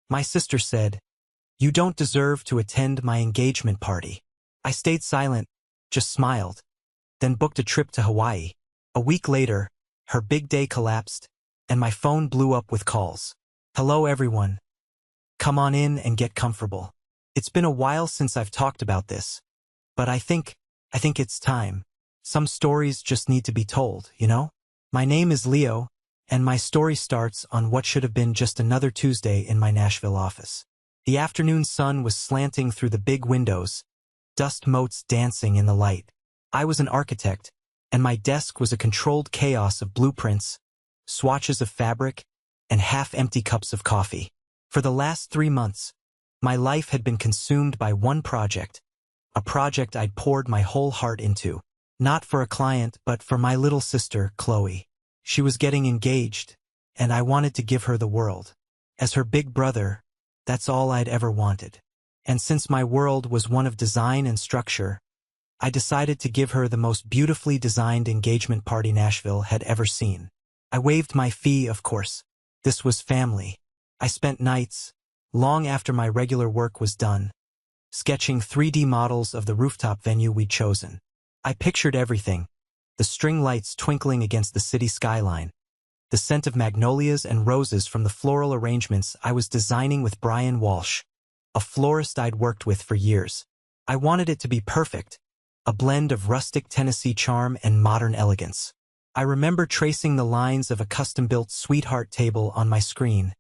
My sister said, "You don't deserve to attend my engagement party." I stayed silent, just smiled, then booked a trip to Hawaii. A week later, her big day collapsed, and my phone blew up with calls. "Hello everyone. Come on in and get comfortable. It's been a while since I've talked about this, but I think it's time. Some stories just need to be told, you know? My name is Leo, and my story starts on what should have been just another Tuesday in my Nashville office. The afternoon sun was slanting through the big windows, dust motes dancing in the light. I was an architect, and my desk was a controlled chaos of blueprints, swatches of fabric, and half-empty cups of coffee. For the last 3 months, my life had been consumed by one project, a project I'd poured my whole heart into. Not for a client, but for my little sister, Chloe. She was getting engaged, and I wanted to give her the world. As her big brother, that's all I'd ever wanted. And since my world was one of design and structure, I decided to give her the most beautifully designed engagement party Nashville had ever seen. I waived my fee, of course. This was family. I spent nights, long after my regular work was done, sketching 3D models of the rooftop venue we'd chosen. I pictured everything: the string lights twinkling against the city skyline, the scent of magnolias and roses from the floral arrangements I was designing with Brian Walsh, a florist I'd worked with for years. I wanted it to be perfect, a blend of rustic Tennessee charm and modern elegance. I remember tracing the lines of a custom-built sweetheart table on my screen,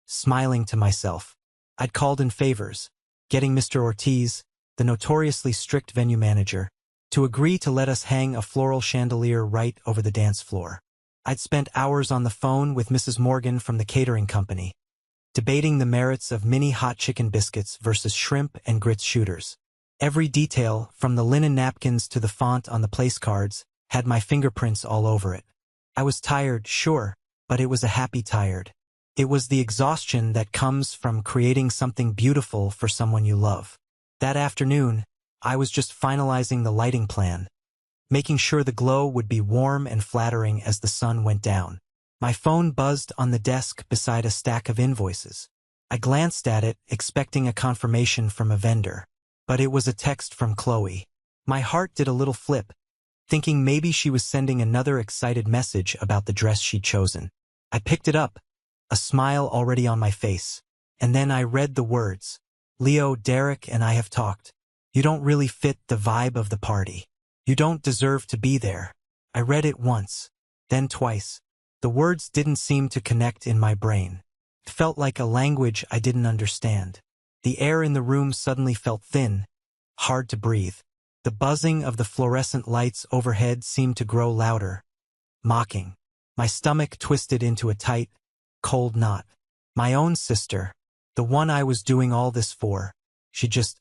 smiling to myself. I'd called in favors, getting Mr. Ortiz, the notoriously strict venue manager, to agree to let us hang a floral chandelier right over the dance floor. I'd spent hours on the phone with Mrs. Morgan from the catering company, debating the merits of mini hot chicken biscuits versus shrimp and grits shooters. Every detail, from the linen napkins to the font on the place cards, had my fingerprints all over it. I was tired, sure, but it was a happy tired. It was the exhaustion that comes from creating something beautiful for someone you love. That afternoon, I was just finalizing the lighting plan, making sure the glow would be warm and flattering as the sun went down. My phone buzzed on the desk beside a stack of invoices. I glanced at it, expecting a confirmation from a vendor, but it was a text from Chloe. My heart did a little flip, thinking maybe she was sending another excited message about the dress she'd chosen. I picked it up, a smile already on my face, and then I read the words, "Leo, Derek and I have talked. You don't really fit the vibe of the party. You don't deserve to be there." I read it once, then twice. The words didn't seem to connect in my brain. It felt like a language I didn't understand. The air in the room suddenly felt thin, hard to breathe. The buzzing of the fluorescent lights overhead seemed to grow louder, mocking. My stomach twisted into a tight, cold knot. My own sister, the one I was doing all this for, she just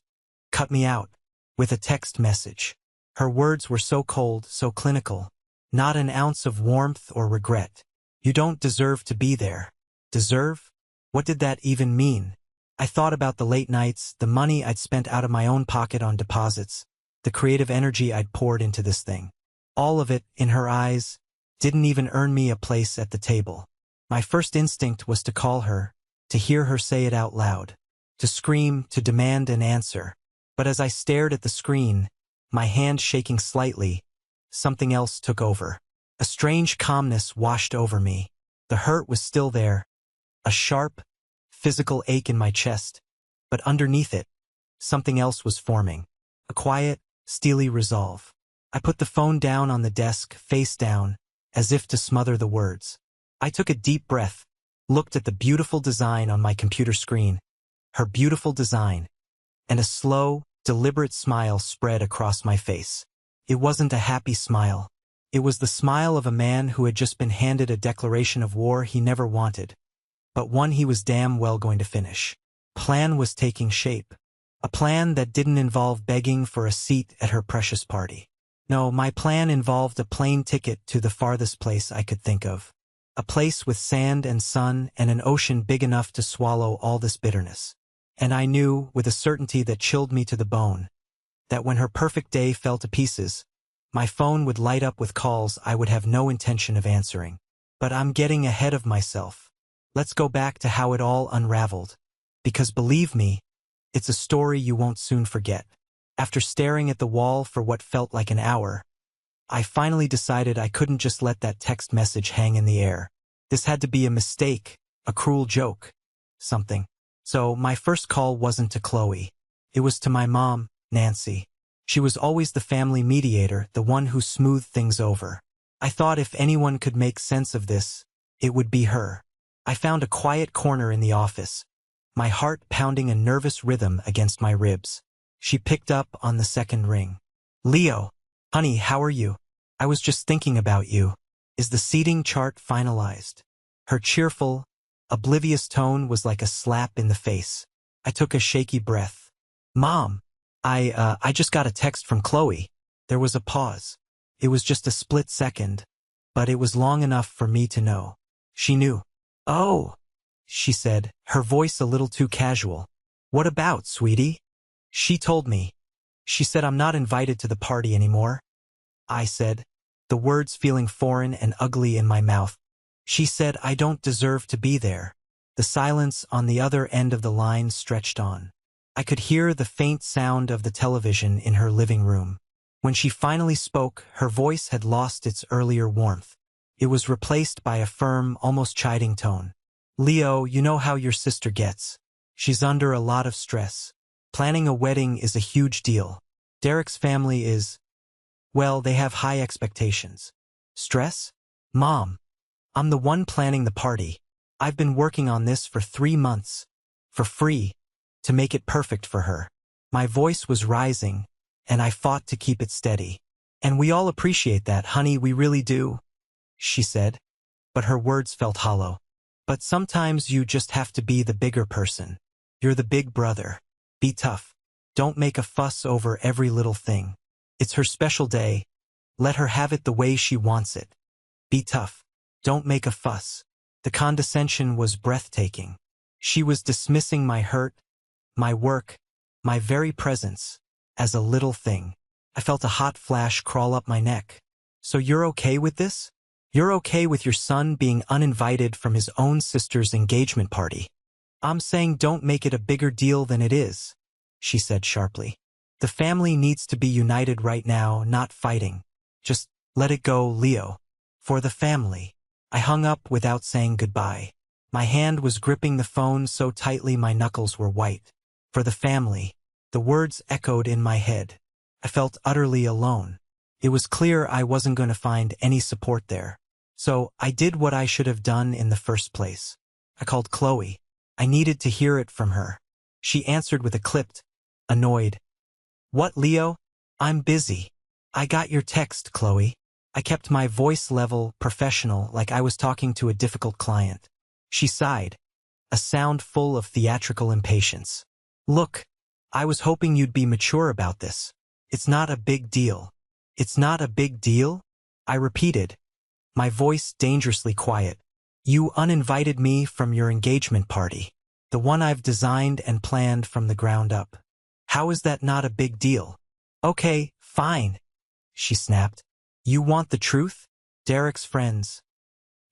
cut me out with a text message. Her words were so cold, so clinical. Not an ounce of warmth or regret. "You don't deserve to be there." Deserve? What did that even mean? I thought about the late nights, the money I'd spent out of my own pocket on deposits, the creative energy I'd poured into this thing. All of it, in her eyes, didn't even earn me a place at the table. My first instinct was to call her, to hear her say it out loud, to scream, to demand an answer. But as I stared at the screen, my hand shaking slightly, something else took over. A strange calmness washed over me. The hurt was still there, a sharp, physical ache in my chest, but underneath it, something else was forming. A quiet, steely resolve. I put the phone down on the desk, face down, as if to smother the words. I took a deep breath, looked at the beautiful design on my computer screen, her beautiful design, and a slow, deliberate smile spread across my face. It wasn't a happy smile. It was the smile of a man who had just been handed a declaration of war he never wanted, but one he was damn well going to finish. Plan was taking shape. A plan that didn't involve begging for a seat at her precious party. No, my plan involved a plane ticket to the farthest place I could think of. A place with sand and sun and an ocean big enough to swallow all this bitterness. And I knew, with a certainty that chilled me to the bone, that when her perfect day fell to pieces, my phone would light up with calls I would have no intention of answering. But I'm getting ahead of myself. Let's go back to how it all unraveled. because believe me, it's a story you won't soon forget. After staring at the wall for what felt like an hour, I finally decided I couldn't just let that text message hang in the air. This had to be a mistake, a cruel joke, something. So my first call wasn't to Chloe. It was to my mom, Nancy. She was always the family mediator, the one who smoothed things over. I thought if anyone could make sense of this, it would be her. I found a quiet corner in the office, my heart pounding a nervous rhythm against my ribs. She picked up on the second ring. Leo, honey, how are you? I was just thinking about you. Is the seating chart finalized? Her cheerful, oblivious tone was like a slap in the face. I took a shaky breath. Mom, I just got a text from Chloe. There was a pause. It was just a split second, but it was long enough for me to know. She knew. Oh, she said, her voice a little too casual. What about, sweetie? She told me. She said I'm not invited to the party anymore. I said, the words feeling foreign and ugly in my mouth. She said I don't deserve to be there. The silence on the other end of the line stretched on. I could hear the faint sound of the television in her living room. When she finally spoke, her voice had lost its earlier warmth. It was replaced by a firm, almost chiding tone. Leo, you know how your sister gets. She's under a lot of stress. Planning a wedding is a huge deal. Derek's family is, well, they have high expectations. Stress? Mom, I'm the one planning the party. I've been working on this for 3 months. For free. To make it perfect for her. My voice was rising, and I fought to keep it steady. And we all appreciate that, honey, we really do, she said. But her words felt hollow. But sometimes you just have to be the bigger person. You're the big brother. Be tough. Don't make a fuss over every little thing. It's her special day. Let her have it the way she wants it. Be tough. Don't make a fuss. The condescension was breathtaking. She was dismissing my hurt, my work, my very presence, as a little thing. I felt a hot flash crawl up my neck. So you're okay with this? You're okay with your son being uninvited from his own sister's engagement party? I'm saying don't make it a bigger deal than it is, she said sharply. The family needs to be united right now, not fighting. Just let it go, Leo. For the family. I hung up without saying goodbye. My hand was gripping the phone so tightly my knuckles were white. For the family. The words echoed in my head. I felt utterly alone. It was clear I wasn't going to find any support there. So I did what I should have done in the first place. I called Chloe. I needed to hear it from her. She answered with a clipped, annoyed. What, Leo? I'm busy. I got your text, Chloe. I kept my voice level, professional, like I was talking to a difficult client. She sighed, a sound full of theatrical impatience. Look, I was hoping you'd be mature about this. It's not a big deal. It's not a big deal? I repeated, my voice dangerously quiet. You uninvited me from your engagement party, the one I've designed and planned from the ground up. How is that not a big deal? Okay, fine, she snapped. You want the truth? Derek's friends.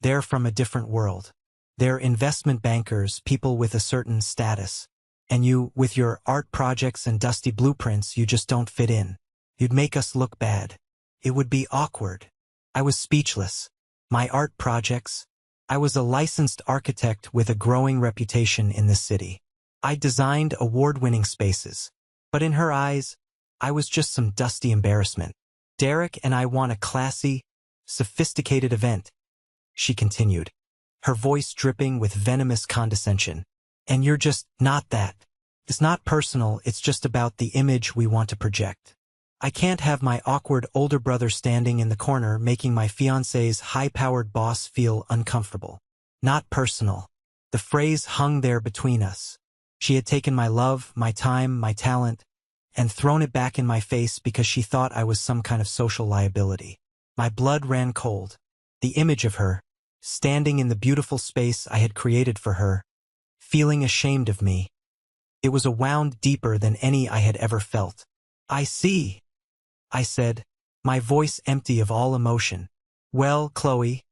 They're from a different world. They're investment bankers, people with a certain status. And you, with your art projects and dusty blueprints, you just don't fit in. You'd make us look bad. It would be awkward. I was speechless. My art projects? I was a licensed architect with a growing reputation in this city. I designed award-winning spaces. But in her eyes, I was just some dusty embarrassment. Derek and I want a classy, sophisticated event, she continued, her voice dripping with venomous condescension. And you're just not that. It's not personal, it's just about the image we want to project. I can't have my awkward older brother standing in the corner making my fiancé's high-powered boss feel uncomfortable. Not personal. The phrase hung there between us. She had taken my love, my time, my talent, and thrown it back in my face because she thought I was some kind of social liability. My blood ran cold. The image of her, standing in the beautiful space I had created for her, feeling ashamed of me. It was a wound deeper than any I had ever felt. I see, I said, my voice empty of all emotion. Well, Chloe,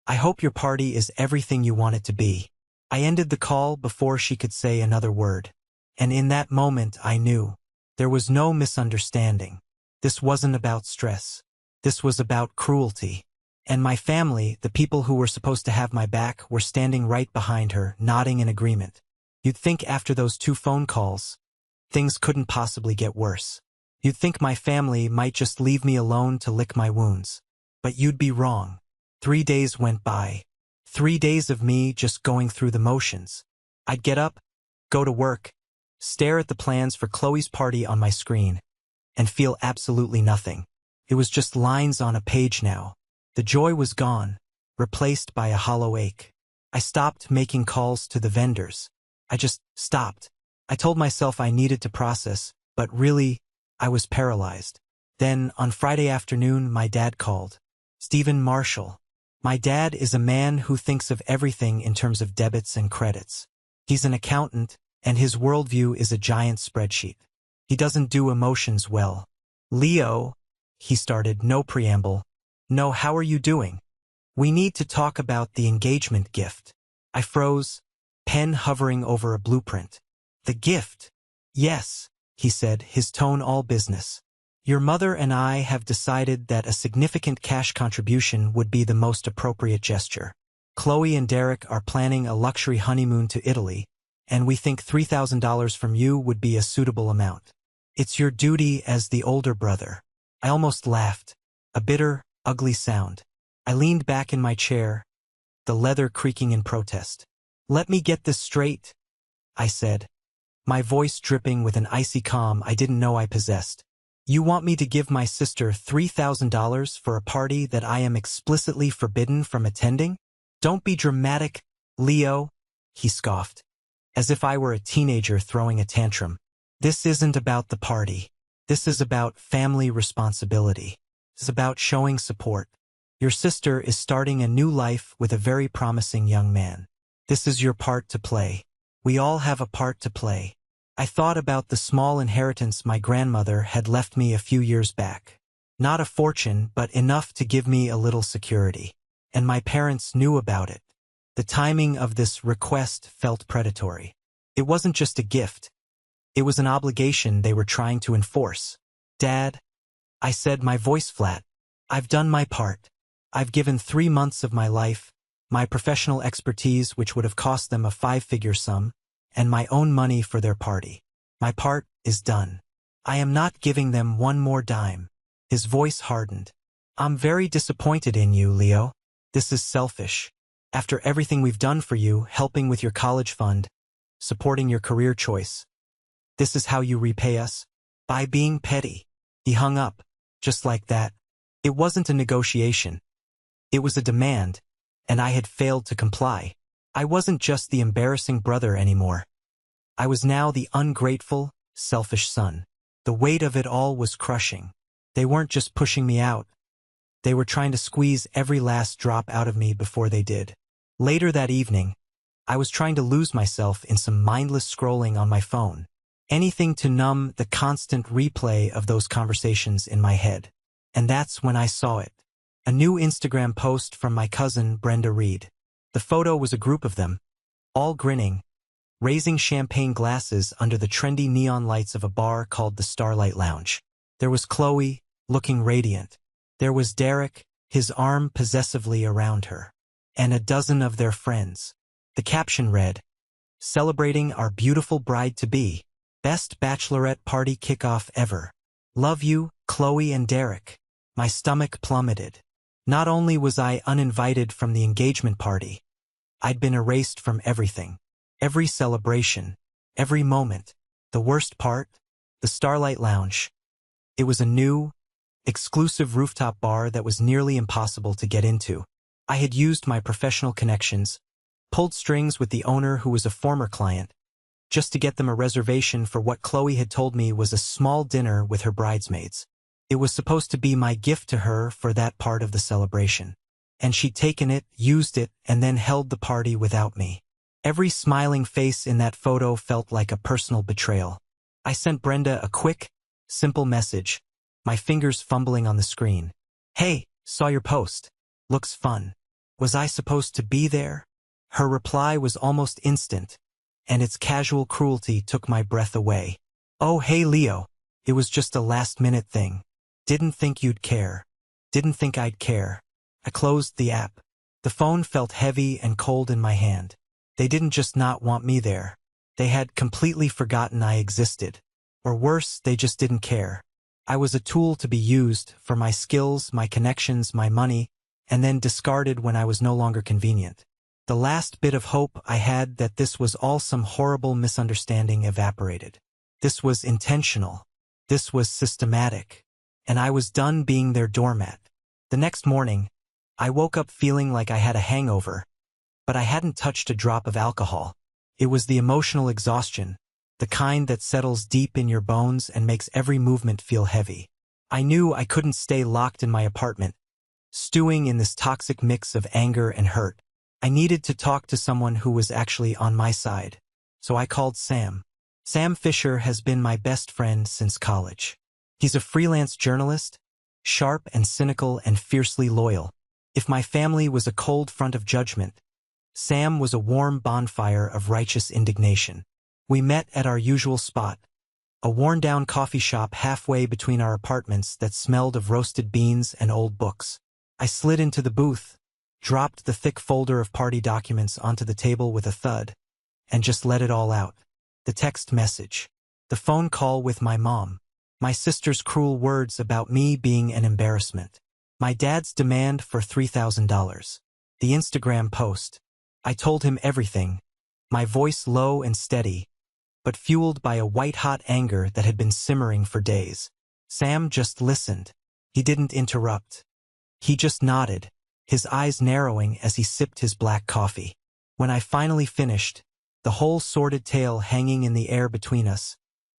I hope your party is everything you want it to be. I ended the call before she could say another word. And in that moment I knew. There was no misunderstanding. This wasn't about stress. This was about cruelty. And my family, the people who were supposed to have my back, were standing right behind her, nodding in agreement. You'd think after those 2 phone calls, things couldn't possibly get worse. You'd think my family might just leave me alone to lick my wounds. But you'd be wrong. 3 days went by. 3 days of me just going through the motions. I'd get up, go to work, stare at the plans for Chloe's party on my screen, and feel absolutely nothing. It was just lines on a page now. The joy was gone, replaced by a hollow ache. I stopped making calls to the vendors. I just stopped. I told myself I needed to process, but really, I was paralyzed. Then, on Friday afternoon, my dad called. Stephen Marshall. My dad is a man who thinks of everything in terms of debits and credits. He's an accountant, and his worldview is a giant spreadsheet. He doesn't do emotions well. Leo, he started, no preamble. No, how are you doing? We need to talk about the engagement gift. I froze, pen hovering over a blueprint. The gift? Yes, he said, his tone all business. Your mother and I have decided that a significant cash contribution would be the most appropriate gesture. Chloe and Derek are planning a luxury honeymoon to Italy, and we think $3,000 from you would be a suitable amount. It's your duty as the older brother. I almost laughed. A bitter, ugly sound. I leaned back in my chair, the leather creaking in protest. Let me get this straight, I said, my voice dripping with an icy calm I didn't know I possessed. You want me to give my sister $3,000 for a party that I am explicitly forbidden from attending? Don't be dramatic, Leo, he scoffed, as if I were a teenager throwing a tantrum. This isn't about the party. This is about family responsibility. It's about showing support. Your sister is starting a new life with a very promising young man. This is your part to play. We all have a part to play. I thought about the small inheritance my grandmother had left me a few years back. Not a fortune, but enough to give me a little security. And my parents knew about it. The timing of this request felt predatory. It wasn't just a gift. It was an obligation they were trying to enforce. Dad, I said, my voice flat, I've done my part. I've given 3 months of my life, my professional expertise which would have cost them a 5-figure sum, and my own money for their party. My part is done. I am not giving them one more dime. His voice hardened. I'm very disappointed in you, Leo. This is selfish. After everything we've done for you, helping with your college fund, supporting your career choice. This is how you repay us? By being petty. He hung up, just like that. It wasn't a negotiation. It was a demand, and I had failed to comply. I wasn't just the embarrassing brother anymore. I was now the ungrateful, selfish son. The weight of it all was crushing. They weren't just pushing me out. They were trying to squeeze every last drop out of me before they did. Later that evening, I was trying to lose myself in some mindless scrolling on my phone. Anything to numb the constant replay of those conversations in my head. And that's when I saw it. A new Instagram post from my cousin, Brenda Reed. The photo was a group of them, all grinning, raising champagne glasses under the trendy neon lights of a bar called the Starlight Lounge. There was Chloe, looking radiant. There was Derek, his arm possessively around her. And a dozen of their friends. The caption read, "Celebrating our beautiful bride-to-be. Best bachelorette party kickoff ever. Love you, Chloe and Derek." My stomach plummeted. Not only was I uninvited from the engagement party, I'd been erased from everything. Every celebration, every moment. The worst part? The Starlight Lounge. It was a new, exclusive rooftop bar that was nearly impossible to get into. I had used my professional connections, pulled strings with the owner who was a former client, just to get them a reservation for what Chloe had told me was a small dinner with her bridesmaids. It was supposed to be my gift to her for that part of the celebration. And she'd taken it, used it, and then held the party without me. Every smiling face in that photo felt like a personal betrayal. I sent Brenda a quick, simple message, my fingers fumbling on the screen. "Hey, saw your post. Looks fun. Was I supposed to be there?" Her reply was almost instant, and its casual cruelty took my breath away. "Oh, hey Leo. It was just a last-minute thing. Didn't think you'd care. Didn't think I'd care." I closed the app. The phone felt heavy and cold in my hand. They didn't just not want me there. They had completely forgotten I existed. Or worse, they just didn't care. I was a tool to be used for my skills, my connections, my money, and then discarded when I was no longer convenient. The last bit of hope I had that this was all some horrible misunderstanding evaporated. This was intentional. This was systematic. And I was done being their doormat. The next morning, I woke up feeling like I had a hangover, but I hadn't touched a drop of alcohol. It was the emotional exhaustion, the kind that settles deep in your bones and makes every movement feel heavy. I knew I couldn't stay locked in my apartment, stewing in this toxic mix of anger and hurt. I needed to talk to someone who was actually on my side. So I called Sam. Sam Fisher has been my best friend since college. He's a freelance journalist, sharp and cynical and fiercely loyal. If my family was a cold front of judgment, Sam was a warm bonfire of righteous indignation. We met at our usual spot, a worn-down coffee shop halfway between our apartments that smelled of roasted beans and old books. I slid into the booth, dropped the thick folder of party documents onto the table with a thud, and just let it all out. The text message, the phone call with my mom, my sister's cruel words about me being an embarrassment, my dad's demand for $3,000, the Instagram post. I told him everything, my voice low and steady, but fueled by a white-hot anger that had been simmering for days. Sam just listened. He didn't interrupt. He just nodded, his eyes narrowing as he sipped his black coffee. When I finally finished, the whole sordid tale hanging in the air between us,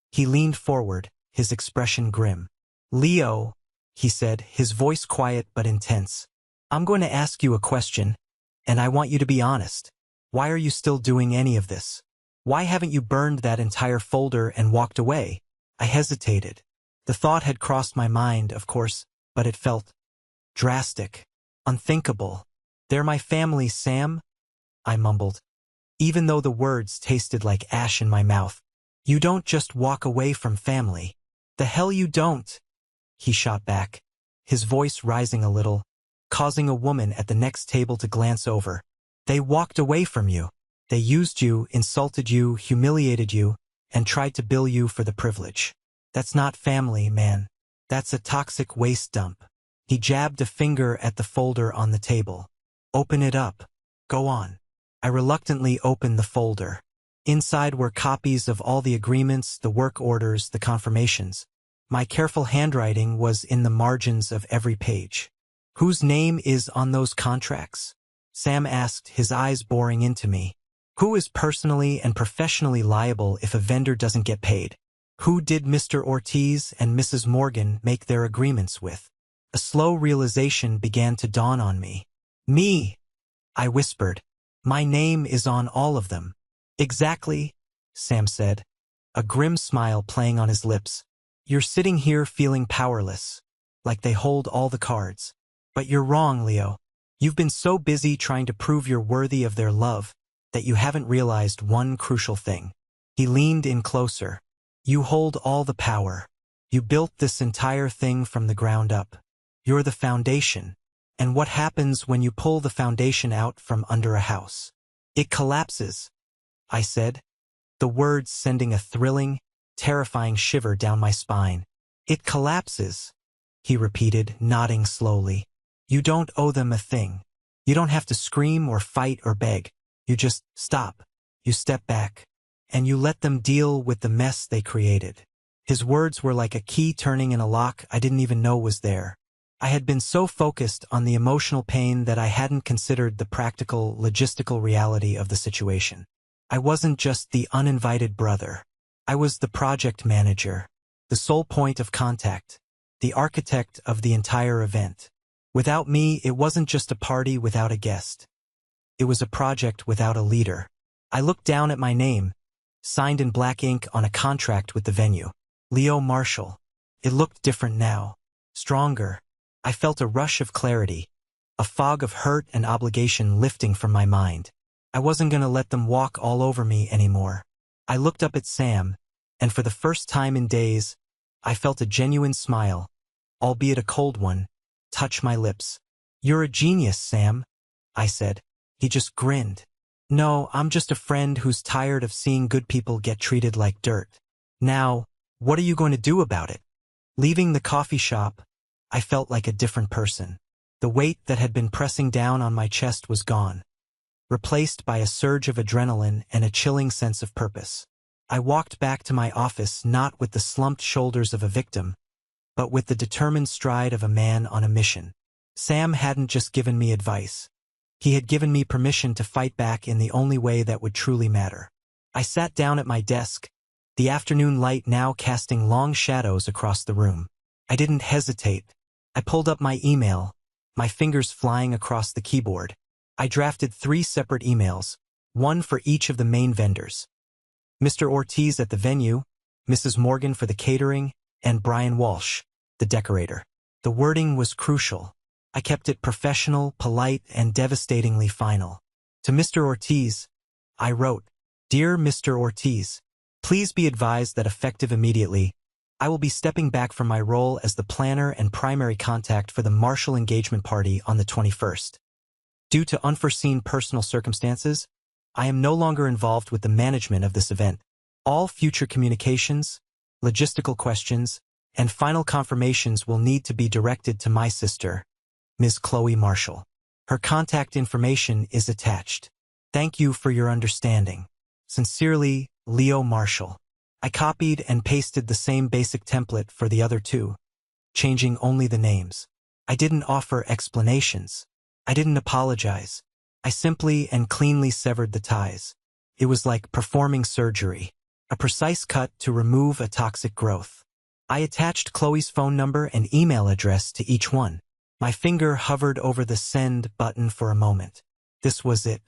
he leaned forward, his expression grim. "Leo," he said, his voice quiet but intense, "I'm going to ask you a question, and I want you to be honest. Why are you still doing any of this? Why haven't you burned that entire folder and walked away?" I hesitated. The thought had crossed my mind, of course, but it felt drastic, unthinkable. "They're my family, Sam," I mumbled, even though the words tasted like ash in my mouth. "You don't just walk away from family." "The hell you don't," he shot back, his voice rising a little, causing a woman at the next table to glance over. "They walked away from you. They used you, insulted you, humiliated you, and tried to bill you for the privilege. That's not family, man. That's a toxic waste dump." He jabbed a finger at the folder on the table. "Open it up. Go on." I reluctantly opened the folder. Inside were copies of all the agreements, the work orders, the confirmations. My careful handwriting was in the margins of every page. "Whose name is on those contracts?" Sam asked, his eyes boring into me. "Who is personally and professionally liable if a vendor doesn't get paid? Who did Mr. Ortiz and Mrs. Morgan make their agreements with?" A slow realization began to dawn on me. "Me," I whispered. "My name is on all of them." "Exactly," Sam said, a grim smile playing on his lips. "You're sitting here feeling powerless, like they hold all the cards. But you're wrong, Leo. You've been so busy trying to prove you're worthy of their love that you haven't realized one crucial thing." He leaned in closer. "You hold all the power. You built this entire thing from the ground up. You're the foundation. And what happens when you pull the foundation out from under a house? It collapses," I said, the words sending a thrilling, terrifying shiver down my spine. "It collapses," he repeated, nodding slowly. "You don't owe them a thing. You don't have to scream or fight or beg. You just stop. You step back. And you let them deal with the mess they created." His words were like a key turning in a lock I didn't even know was there. I had been so focused on the emotional pain that I hadn't considered the practical, logistical reality of the situation. I wasn't just the uninvited brother. I was the project manager, the sole point of contact, the architect of the entire event. Without me, it wasn't just a party without a guest. It was a project without a leader. I looked down at my name, signed in black ink on a contract with the venue. Leo Marshall. It looked different now. Stronger. I felt a rush of clarity, a fog of hurt and obligation lifting from my mind. I wasn't gonna let them walk all over me anymore. I looked up at Sam, and for the first time in days, I felt a genuine smile, albeit a cold one, touch my lips. "You're a genius, Sam," I said. He just grinned. "No, I'm just a friend who's tired of seeing good people get treated like dirt. Now, what are you going to do about it?" Leaving the coffee shop, I felt like a different person. The weight that had been pressing down on my chest was gone, replaced by a surge of adrenaline and a chilling sense of purpose. I walked back to my office not with the slumped shoulders of a victim, but with the determined stride of a man on a mission. Sam hadn't just given me advice. He had given me permission to fight back in the only way that would truly matter. I sat down at my desk, the afternoon light now casting long shadows across the room. I didn't hesitate. I pulled up my email, my fingers flying across the keyboard. I drafted 3 separate emails, one for each of the main vendors. Mr. Ortiz at the venue, Mrs. Morgan for the catering, and Brian Walsh, the decorator. The wording was crucial. I kept it professional, polite, and devastatingly final. To Mr. Ortiz, I wrote, "Dear Mr. Ortiz, please be advised that effective immediately, I will be stepping back from my role as the planner and primary contact for the Marshall engagement party on the 21st. Due to unforeseen personal circumstances, I am no longer involved with the management of this event. All future communications, logistical questions, and final confirmations will need to be directed to my sister, Ms. Chloe Marshall. Her contact information is attached. Thank you for your understanding. Sincerely, Leo Marshall." I copied and pasted the same basic template for the other 2, changing only the names. I didn't offer explanations. I didn't apologize. I simply and cleanly severed the ties. It was like performing surgery, a precise cut to remove a toxic growth. I attached Chloe's phone number and email address to each one. My finger hovered over the send button for a moment. This was it.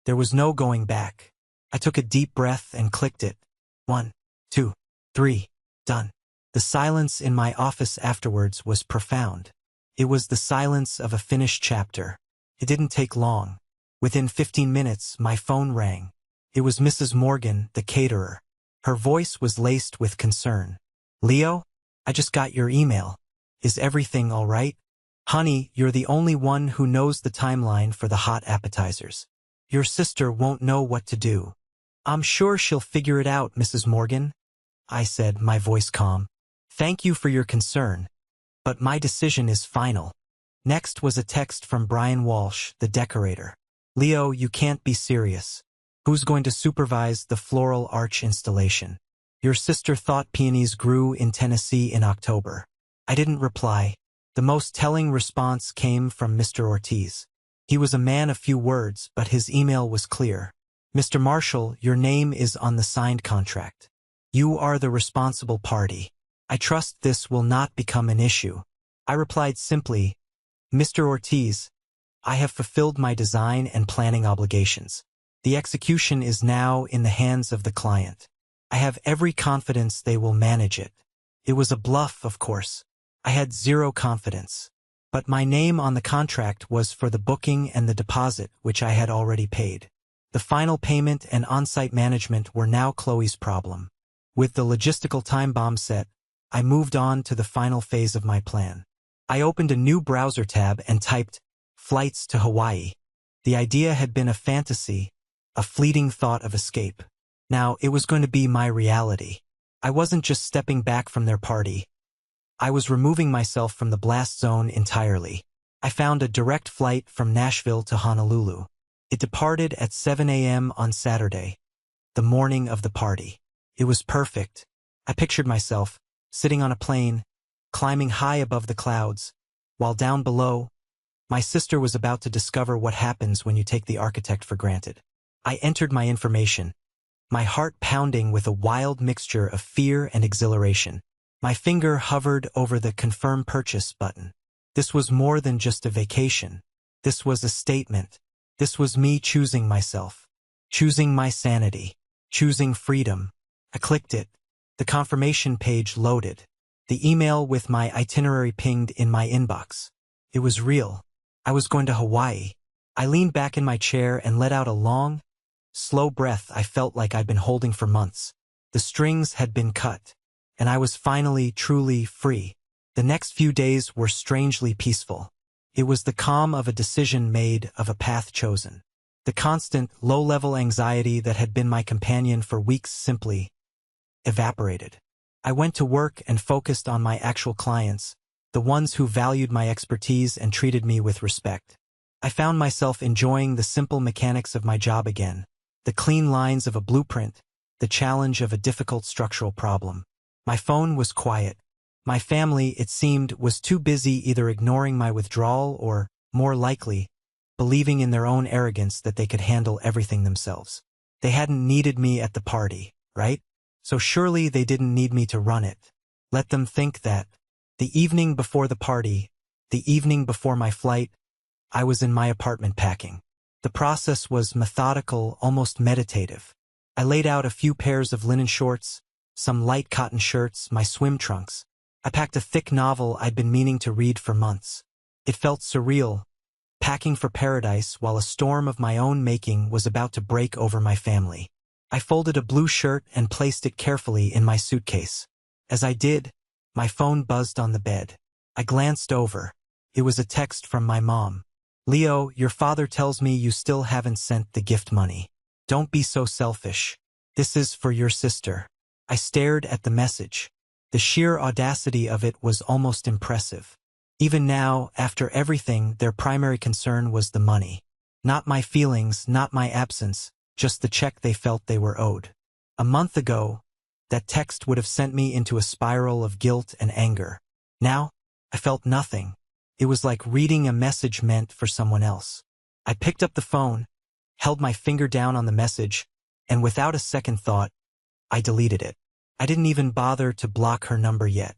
There was no going back. I took a deep breath and clicked it. 1, 2, 3, done. The silence in my office afterwards was profound. It was the silence of a finished chapter. It didn't take long. Within 15 minutes, my phone rang. It was Mrs. Morgan, the caterer. Her voice was laced with concern. "Leo, I just got your email. Is everything all right? Honey, you're the only one who knows the timeline for the hot appetizers. Your sister won't know what to do." "I'm sure she'll figure it out, Mrs. Morgan," I said, my voice calm. "Thank you for your concern, but my decision is final." Next was a text from Brian Walsh, the decorator. "Leo, you can't be serious. Who's going to supervise the floral arch installation? Your sister thought peonies grew in Tennessee in October." I didn't reply. The most telling response came from Mr. Ortiz. He was a man of few words, but his email was clear. "Mr. Marshall, your name is on the signed contract. You are the responsible party. I trust this will not become an issue." I replied simply, "Mr. Ortiz, I have fulfilled my design and planning obligations. The execution is now in the hands of the client. I have every confidence they will manage it." It was a bluff, of course. I had zero confidence. But my name on the contract was for the booking and the deposit, which I had already paid. The final payment and on-site management were now Chloe's problem. With the logistical time bomb set, I moved on to the final phase of my plan. I opened a new browser tab and typed, "Flights to Hawaii." The idea had been a fantasy, a fleeting thought of escape. Now it was going to be my reality. I wasn't just stepping back from their party. I was removing myself from the blast zone entirely. I found a direct flight from Nashville to Honolulu. It departed at 7 a.m. on Saturday, the morning of the party. It was perfect. I pictured myself, sitting on a plane, climbing high above the clouds, while down below, my sister was about to discover what happens when you take the architect for granted. I entered my information, my heart pounding with a wild mixture of fear and exhilaration. My finger hovered over the Confirm Purchase button. This was more than just a vacation. This was a statement. This was me choosing myself, choosing my sanity, choosing freedom. I clicked it. The confirmation page loaded. The email with my itinerary pinged in my inbox. It was real. I was going to Hawaii. I leaned back in my chair and let out a long, slow breath I felt like I'd been holding for months. The strings had been cut, and I was finally, truly free. The next few days were strangely peaceful. It was the calm of a decision made, of a path chosen. The constant, low-level anxiety that had been my companion for weeks simply evaporated. I went to work and focused on my actual clients, the ones who valued my expertise and treated me with respect. I found myself enjoying the simple mechanics of my job again, the clean lines of a blueprint, the challenge of a difficult structural problem. My phone was quiet. My family, it seemed, was too busy either ignoring my withdrawal or, more likely, believing in their own arrogance that they could handle everything themselves. They hadn't needed me at the party, right? So surely they didn't need me to run it. Let them think that. The evening before the party, the evening before my flight, I was in my apartment packing. The process was methodical, almost meditative. I laid out a few pairs of linen shorts, some light cotton shirts, my swim trunks. I packed a thick novel I'd been meaning to read for months. It felt surreal, packing for paradise while a storm of my own making was about to break over my family. I folded a blue shirt and placed it carefully in my suitcase. As I did, my phone buzzed on the bed. I glanced over. It was a text from my mom. "Leo, your father tells me you still haven't sent the gift money. Don't be so selfish. This is for your sister." I stared at the message. The sheer audacity of it was almost impressive. Even now, after everything, their primary concern was the money. Not my feelings, not my absence, just the check they felt they were owed. A month ago, that text would have sent me into a spiral of guilt and anger. Now, I felt nothing. It was like reading a message meant for someone else. I picked up the phone, held my finger down on the message, and without a second thought, I deleted it. I didn't even bother to block her number yet.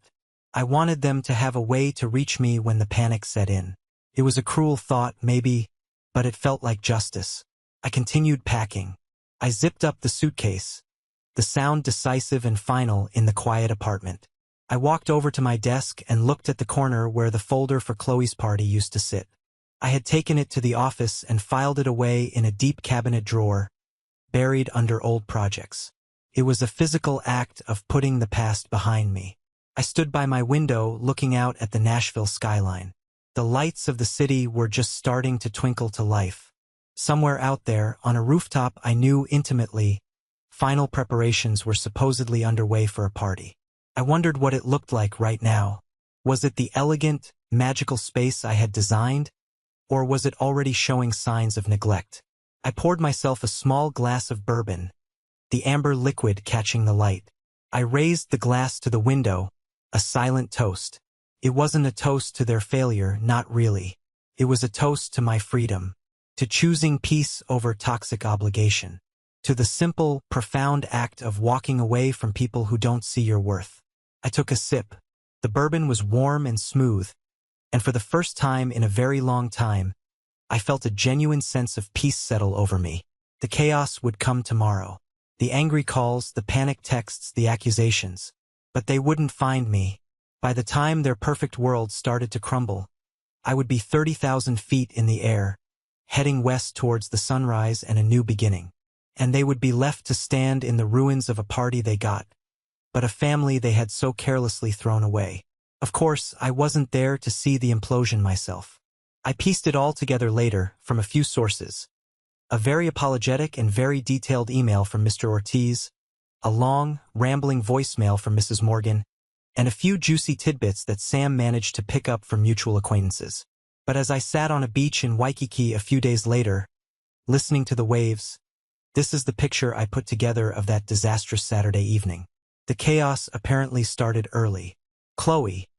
I wanted them to have a way to reach me when the panic set in. It was a cruel thought, maybe, but it felt like justice. I continued packing. I zipped up the suitcase, the sound decisive and final in the quiet apartment. I walked over to my desk and looked at the corner where the folder for Chloe's party used to sit. I had taken it to the office and filed it away in a deep cabinet drawer, buried under old projects. It was a physical act of putting the past behind me. I stood by my window looking out at the Nashville skyline. The lights of the city were just starting to twinkle to life. Somewhere out there, on a rooftop I knew intimately, final preparations were supposedly underway for a party. I wondered what it looked like right now. Was it the elegant, magical space I had designed? Or was it already showing signs of neglect? I poured myself a small glass of bourbon, the amber liquid catching the light. I raised the glass to the window, a silent toast. It wasn't a toast to their failure, not really. It was a toast to my freedom, to choosing peace over toxic obligation, to the simple, profound act of walking away from people who don't see your worth. I took a sip. The bourbon was warm and smooth, and for the first time in a very long time, I felt a genuine sense of peace settle over me. The chaos would come tomorrow. The angry calls, the panic texts, the accusations. But they wouldn't find me. By the time their perfect world started to crumble, I would be 30,000 feet in the air, heading west towards the sunrise and a new beginning. And they would be left to stand in the ruins of a party they got, but a family they had so carelessly thrown away. Of course, I wasn't there to see the implosion myself. I pieced it all together later from a few sources. A very apologetic and very detailed email from Mr. Ortiz, a long, rambling voicemail from Mrs. Morgan, and a few juicy tidbits that Sam managed to pick up from mutual acquaintances. But as I sat on a beach in Waikiki a few days later, listening to the waves, this is the picture I put together of that disastrous Saturday evening. The chaos apparently started early. Chloe,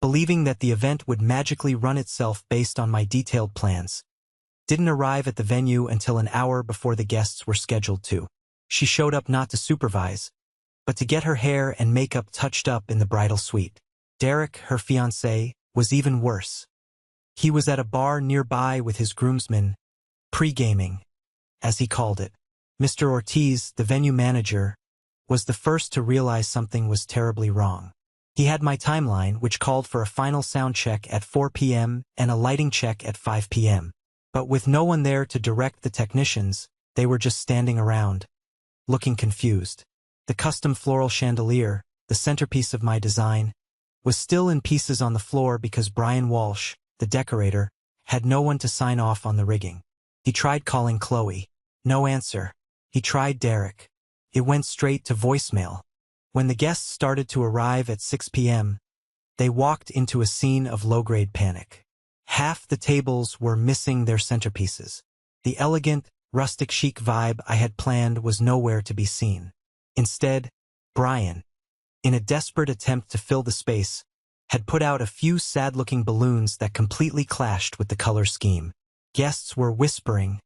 believing that the event would magically run itself based on my detailed plans, didn't arrive at the venue until an hour before the guests were scheduled to. She showed up not to supervise, but to get her hair and makeup touched up in the bridal suite. Derek, her fiancé, was even worse. He was at a bar nearby with his groomsmen, pre-gaming, as he called it. Mr. Ortiz, the venue manager, was the first to realize something was terribly wrong. He had my timeline, which called for a final sound check at 4 p.m. and a lighting check at 5 p.m. But with no one there to direct the technicians, They were just standing around, looking confused. The custom floral chandelier, the centerpiece of my design, was still in pieces on the floor because Brian Walsh, the decorator, had no one to sign off on the rigging. He tried calling Chloe. No answer. He tried Derek. It went straight to voicemail. When the guests started to arrive at 6 p.m., they walked into a scene of low-grade panic. Half the tables were missing their centerpieces. The elegant, rustic chic vibe I had planned was nowhere to be seen. Instead, Brian, in a desperate attempt to fill the space, had put out a few sad-looking balloons that completely clashed with the color scheme. Guests were whispering,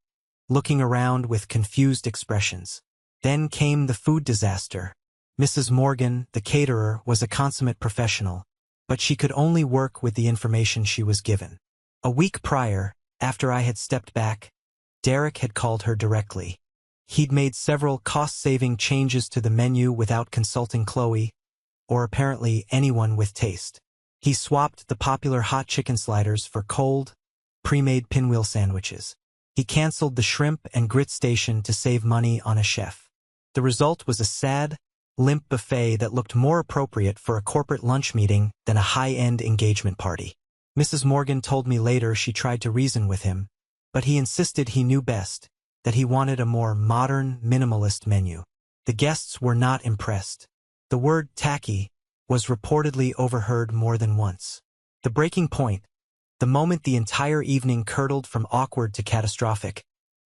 looking around with confused expressions. Then came the food disaster. Mrs. Morgan, the caterer, was a consummate professional, but she could only work with the information she was given. A week prior, after I had stepped back, Derek had called her directly. He'd made several cost-saving changes to the menu without consulting Chloe, or apparently anyone with taste. He swapped the popular hot chicken sliders for cold, pre-made pinwheel sandwiches. He canceled the shrimp and grit station to save money on a chef. The result was a sad, limp buffet that looked more appropriate for a corporate lunch meeting than a high-end engagement party. Mrs. Morgan told me later she tried to reason with him, but he insisted he knew best, that he wanted a more modern, minimalist menu. The guests were not impressed. The word tacky was reportedly overheard more than once. The breaking point, the moment the entire evening curdled from awkward to catastrophic,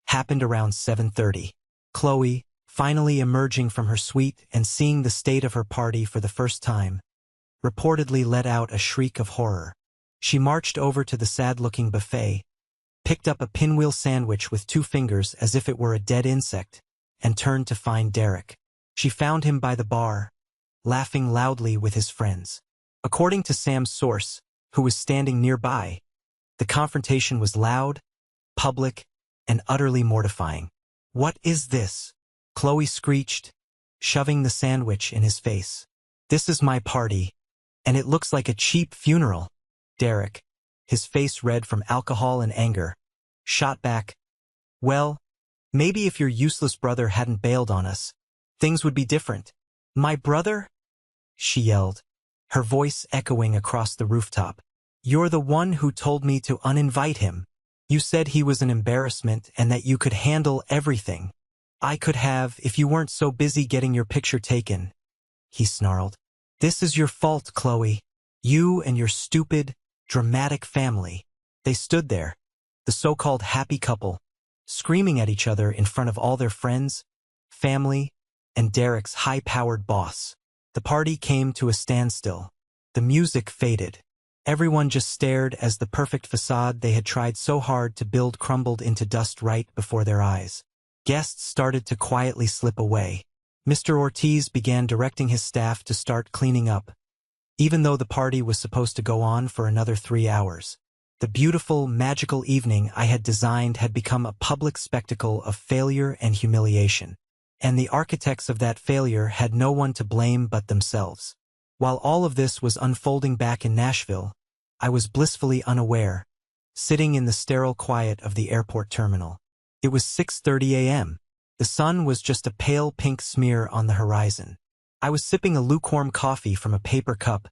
happened around 7:30. Chloe, finally emerging from her suite and seeing the state of her party for the first time, reportedly let out a shriek of horror. She marched over to the sad-looking buffet, picked up a pinwheel sandwich with 2 fingers as if it were a dead insect, and turned to find Derek. She found him by the bar, laughing loudly with his friends. According to Sam's source, who was standing nearby, the confrontation was loud, public, and utterly mortifying. "What is this?" Chloe screeched, shoving the sandwich in his face. "This is my party, and it looks like a cheap funeral." Derek, his face red from alcohol and anger, shot back, "Well, maybe if your useless brother hadn't bailed on us, things would be different." "My brother?" she yelled, her voice echoing across the rooftop. "You're the one who told me to uninvite him. You said he was an embarrassment and that you could handle everything. I could have if you weren't so busy getting your picture taken," he snarled. "This is your fault, Chloe. You and your stupid, dramatic family." They stood there, the so-called happy couple, screaming at each other in front of all their friends, family, and Derek's high-powered boss. The party came to a standstill. The music faded. Everyone just stared as the perfect facade they had tried so hard to build crumbled into dust right before their eyes. Guests started to quietly slip away. Mr. Ortiz began directing his staff to start cleaning up, even though the party was supposed to go on for another 3 hours. The beautiful, magical evening I had designed had become a public spectacle of failure and humiliation, and the architects of that failure had no one to blame but themselves. While all of this was unfolding back in Nashville, I was blissfully unaware, sitting in the sterile quiet of the airport terminal. It was 6:30 a.m. The sun was just a pale pink smear on the horizon. I was sipping a lukewarm coffee from a paper cup,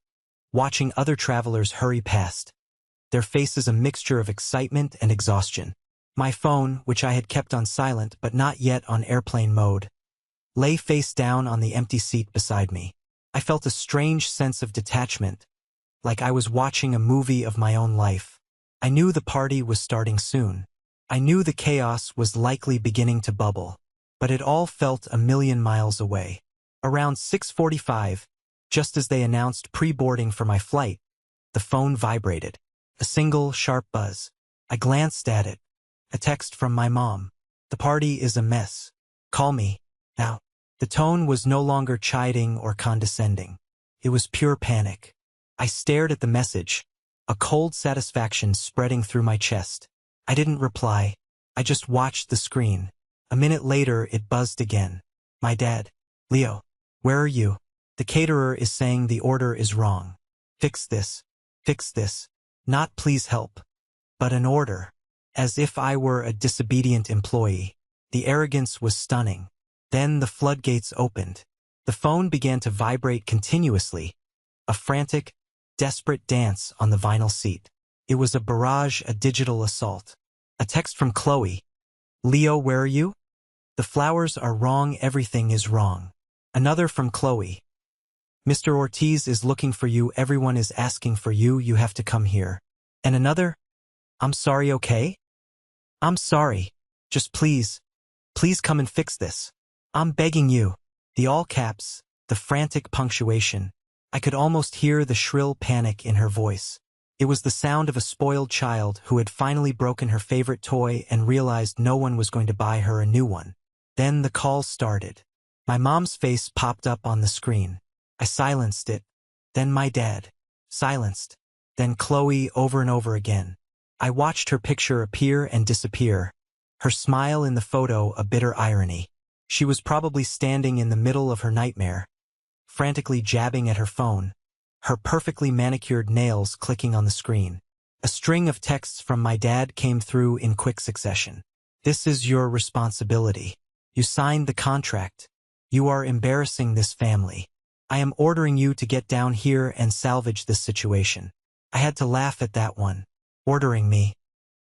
watching other travelers hurry past, their faces a mixture of excitement and exhaustion. My phone, which I had kept on silent but not yet on airplane mode, lay face down on the empty seat beside me. I felt a strange sense of detachment, like I was watching a movie of my own life. I knew the party was starting soon. I knew the chaos was likely beginning to bubble, but it all felt a million miles away. Around 6:45, just as they announced pre-boarding for my flight, the phone vibrated. A single, sharp buzz. I glanced at it. A text from my mom. "The party is a mess. Call me now." The tone was no longer chiding or condescending. It was pure panic. I stared at the message, a cold satisfaction spreading through my chest. I didn't reply. I just watched the screen. A minute later, it buzzed again. "My dad. Leo. Where are you? The caterer is saying the order is wrong. Fix this. Fix this. Not please help, but an order." As if I were a disobedient employee. The arrogance was stunning. Then the floodgates opened. The phone began to vibrate continuously, a frantic, desperate dance on the vinyl seat. It was a barrage, a digital assault. A text from Chloe. Leo, where are you? The flowers are wrong, everything is wrong. Another from Chloe. Mr. Ortiz is looking for you, everyone is asking for you, you have to come here. And another, I'm sorry, okay? I'm sorry. Just please come and fix this. I'm begging you. The all caps, the frantic punctuation. I could almost hear the shrill panic in her voice. It was the sound of a spoiled child who had finally broken her favorite toy and realized no one was going to buy her a new one. Then the call started. My mom's face popped up on the screen. I silenced it. Then my dad. Silenced. Then Chloe over and over again. I watched her picture appear and disappear. Her smile in the photo a bitter irony. She was probably standing in the middle of her nightmare, frantically jabbing at her phone, her perfectly manicured nails clicking on the screen. A string of texts from my dad came through in quick succession. This is your responsibility. You signed the contract. You are embarrassing this family. I am ordering you to get down here and salvage this situation. I had to laugh at that one. Ordering me.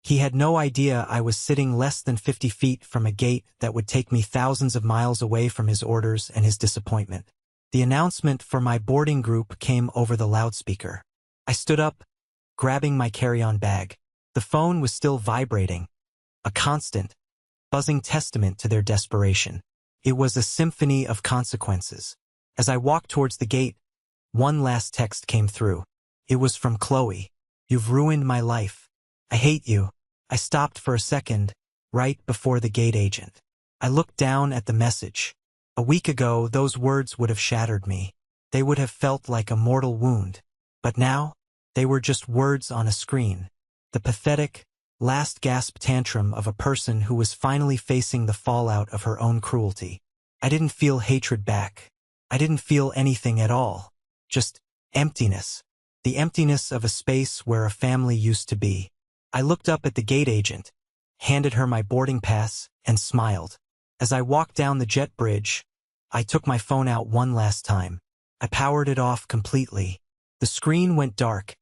He had no idea I was sitting less than 50 feet from a gate that would take me thousands of miles away from his orders and his disappointment. The announcement for my boarding group came over the loudspeaker. I stood up, grabbing my carry-on bag. The phone was still vibrating, a constant, buzzing testament to their desperation. It was a symphony of consequences. As I walked towards the gate, one last text came through. It was from Chloe. You've ruined my life. I hate you. I stopped for a second, right before the gate agent. I looked down at the message. A week ago, those words would have shattered me. They would have felt like a mortal wound. But now, they were just words on a screen. The pathetic, last gasp tantrum of a person who was finally facing the fallout of her own cruelty. I didn't feel hatred back. I didn't feel anything at all. Just emptiness. The emptiness of a space where a family used to be. I looked up at the gate agent, handed her my boarding pass, and smiled. As I walked down the jet bridge, I took my phone out one last time. I powered it off completely. The screen went dark,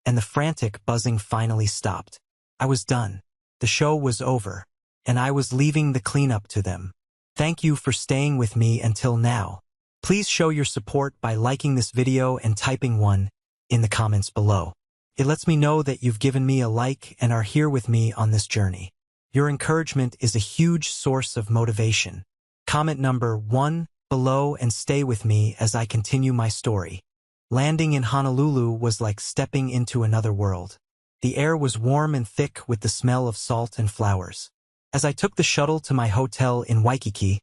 and the frantic buzzing finally stopped. I was done. The show was over, and I was leaving the cleanup to them. Thank you for staying with me until now. Please show your support by liking this video and typing 1 in the comments below. It lets me know that you've given me a like and are here with me on this journey. Your encouragement is a huge source of motivation. Comment number 1 below and stay with me as I continue my story. Landing in Honolulu was like stepping into another world. The air was warm and thick with the smell of salt and flowers. As I took the shuttle to my hotel in Waikiki,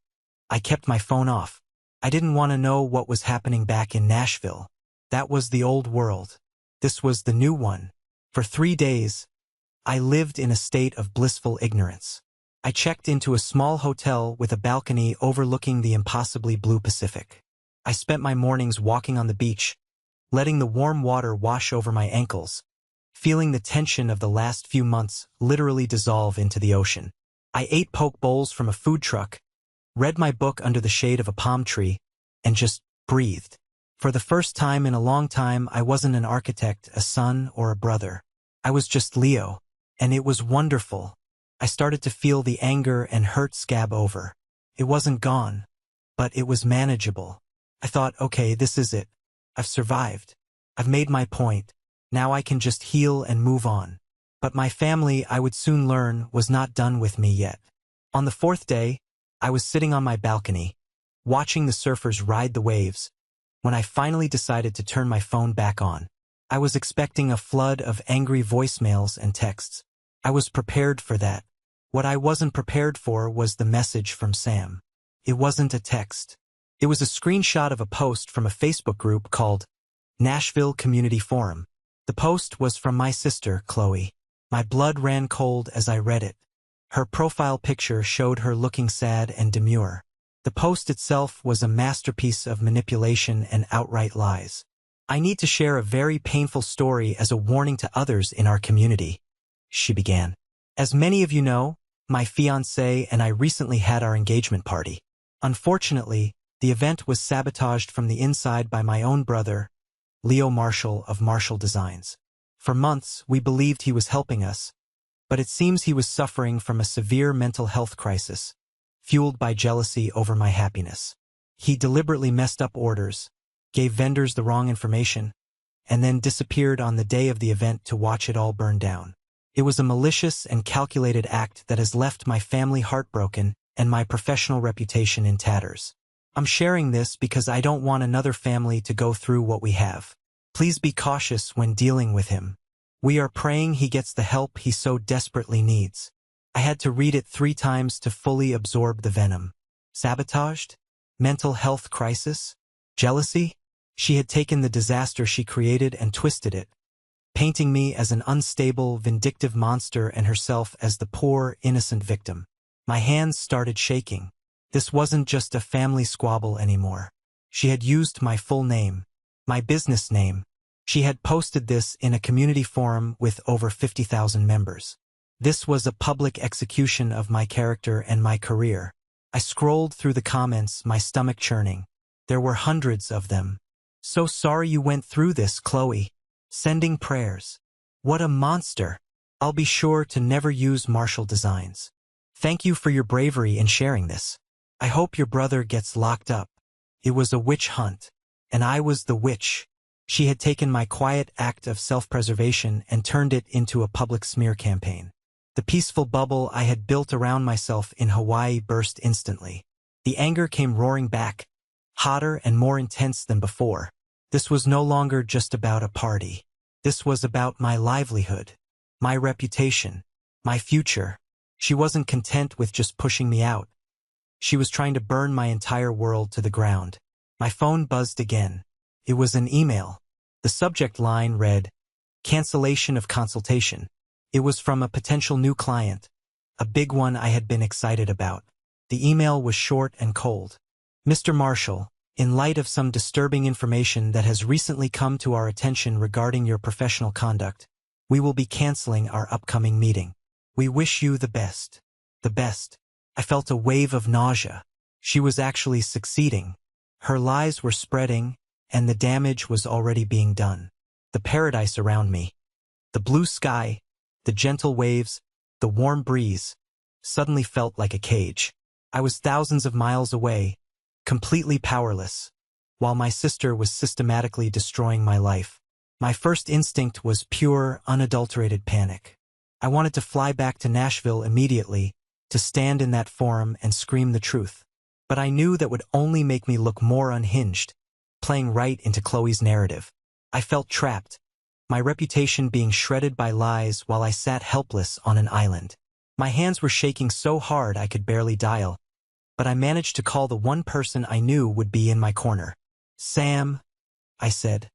I kept my phone off. I didn't want to know what was happening back in Nashville. That was the old world. This was the new one. For 3 days, I lived in a state of blissful ignorance. I checked into a small hotel with a balcony overlooking the impossibly blue Pacific. I spent my mornings walking on the beach, letting the warm water wash over my ankles, feeling the tension of the last few months literally dissolve into the ocean. I ate poke bowls from a food truck, read my book under the shade of a palm tree, and just breathed. For the first time in a long time, I wasn't an architect, a son, or a brother. I was just Leo, and it was wonderful. I started to feel the anger and hurt scab over. It wasn't gone, but it was manageable. I thought, okay, this is it. I've survived. I've made my point. Now I can just heal and move on. But my family, I would soon learn, was not done with me yet. On the 4th day, I was sitting on my balcony, watching the surfers ride the waves, when I finally decided to turn my phone back on. I was expecting a flood of angry voicemails and texts. I was prepared for that. What I wasn't prepared for was the message from Sam. It wasn't a text. It was a screenshot of a post from a Facebook group called Nashville Community Forum. The post was from my sister, Chloe. My blood ran cold as I read it. Her profile picture showed her looking sad and demure. The post itself was a masterpiece of manipulation and outright lies. I need to share a very painful story as a warning to others in our community, she began. As many of you know, My fiancé and I recently had our engagement party. Unfortunately, the event was sabotaged from the inside by my own brother, Leo Marshall of Marshall Designs. For months, we believed he was helping us, but it seems he was suffering from a severe mental health crisis, fueled by jealousy over my happiness. He deliberately messed up orders, gave vendors the wrong information, and then disappeared on the day of the event to watch it all burn down. It was a malicious and calculated act that has left my family heartbroken and my professional reputation in tatters. I'm sharing this because I don't want another family to go through what we have. Please be cautious when dealing with him. We are praying he gets the help he so desperately needs. I had to read it 3 times to fully absorb the venom. Sabotaged? Mental health crisis? Jealousy? She had taken the disaster she created and twisted it, painting me as an unstable, vindictive monster and herself as the poor, innocent victim. My hands started shaking. This wasn't just a family squabble anymore. She had used my full name, my business name. She had posted this in a community forum with over 50,000 members. This was a public execution of my character and my career. I scrolled through the comments, my stomach churning. There were hundreds of them. So sorry you went through this, Chloe. Sending prayers. What a monster. I'll be sure to never use Marshall Designs. Thank you for your bravery in sharing this. I hope your brother gets locked up. It was a witch hunt, and I was the witch. She had taken my quiet act of self-preservation and turned it into a public smear campaign. The peaceful bubble I had built around myself in Hawaii burst instantly. The anger came roaring back, hotter and more intense than before. This was no longer just about a party. This was about my livelihood, my reputation, my future. She wasn't content with just pushing me out. She was trying to burn my entire world to the ground. My phone buzzed again. It was an email. The subject line read, "Cancellation of consultation." It was from a potential new client, a big one I had been excited about. The email was short and cold. "Mr. Marshall, in light of some disturbing information that has recently come to our attention regarding your professional conduct, we will be canceling our upcoming meeting. We wish you the best." The best. I felt a wave of nausea. She was actually succeeding. Her lies were spreading, and the damage was already being done. The paradise around me, the blue sky, the gentle waves, the warm breeze, suddenly felt like a cage. I was thousands of miles away, completely powerless, while my sister was systematically destroying my life. My first instinct was pure, unadulterated panic. I wanted to fly back to Nashville immediately, to stand in that forum and scream the truth. But I knew that would only make me look more unhinged, playing right into Chloe's narrative. I felt trapped, my reputation being shredded by lies while I sat helpless on an island. My hands were shaking so hard I could barely dial, but I managed to call the one person I knew would be in my corner. "Sam," I said,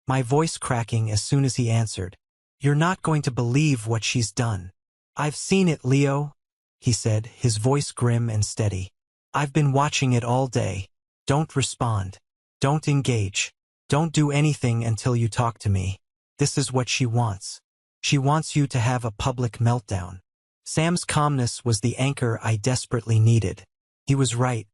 my voice cracking as soon as he answered. "You're not going to believe what she's done." "I've seen it, Leo," he said, his voice grim and steady. "I've been watching it all day. Don't respond. Don't engage. Don't do anything until you talk to me. This is what she wants. She wants you to have a public meltdown." Sam's calmness was the anchor I desperately needed. He was right.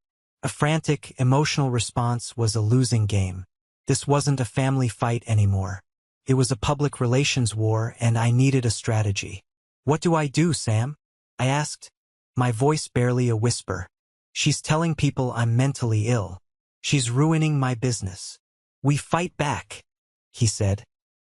A frantic, emotional response was a losing game. This wasn't a family fight anymore. It was a public relations war, and I needed a strategy. "What do I do, Sam?" I asked, my voice barely a whisper. "She's telling people I'm mentally ill. She's ruining my business." "We fight back," he said,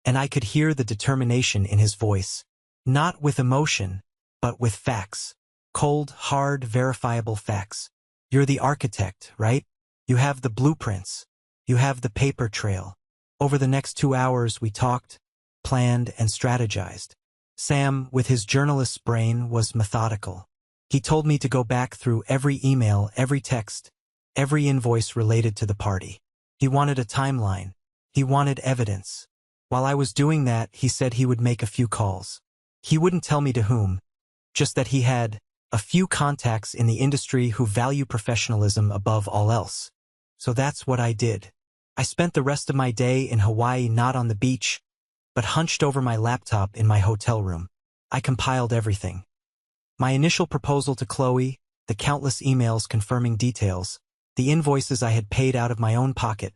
and I could hear the determination in his voice. Not with emotion, but with facts. Cold, hard, verifiable facts. "You're the architect, right? You have the blueprints. You have the paper trail." Over the next 2 hours we talked, planned, and strategized. Sam, with his journalist's brain, was methodical. He told me to go back through every email, every text, every invoice related to the party. He wanted a timeline. He wanted evidence. While I was doing that, he said he would make a few calls. He wouldn't tell me to whom, just that he had a few contacts in the industry who value professionalism above all else. So that's what I did. I spent the rest of my day in Hawaii, not on the beach, but hunched over my laptop in my hotel room. I compiled everything. My initial proposal to Chloe, the countless emails confirming details, the invoices I had paid out of my own pocket,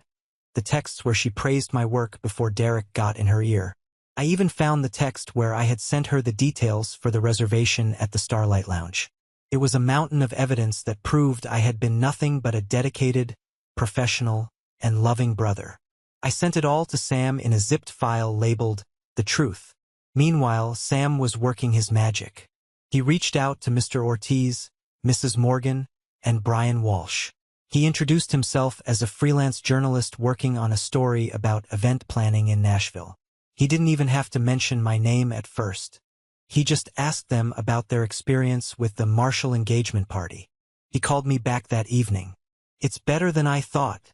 the texts where she praised my work before Derek got in her ear. I even found the text where I had sent her the details for the reservation at the Starlight Lounge. It was a mountain of evidence that proved I had been nothing but a dedicated, professional, and loving brother. I sent it all to Sam in a zipped file labeled, The Truth. Meanwhile, Sam was working his magic. He reached out to Mr. Ortiz, Mrs. Morgan, and Brian Walsh. He introduced himself as a freelance journalist working on a story about event planning in Nashville. He didn't even have to mention my name at first. He just asked them about their experience with the Marshall engagement party. He called me back that evening. "It's better than I thought,"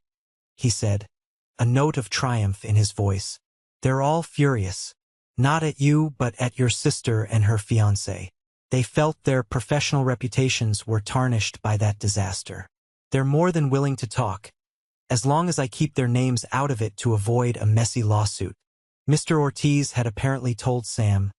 he said, a note of triumph in his voice. "They're all furious. Not at you, but at your sister and her fiancé. They felt their professional reputations were tarnished by that disaster. They're more than willing to talk, as long as I keep their names out of it to avoid a messy lawsuit." Mr. Ortiz had apparently told Sam,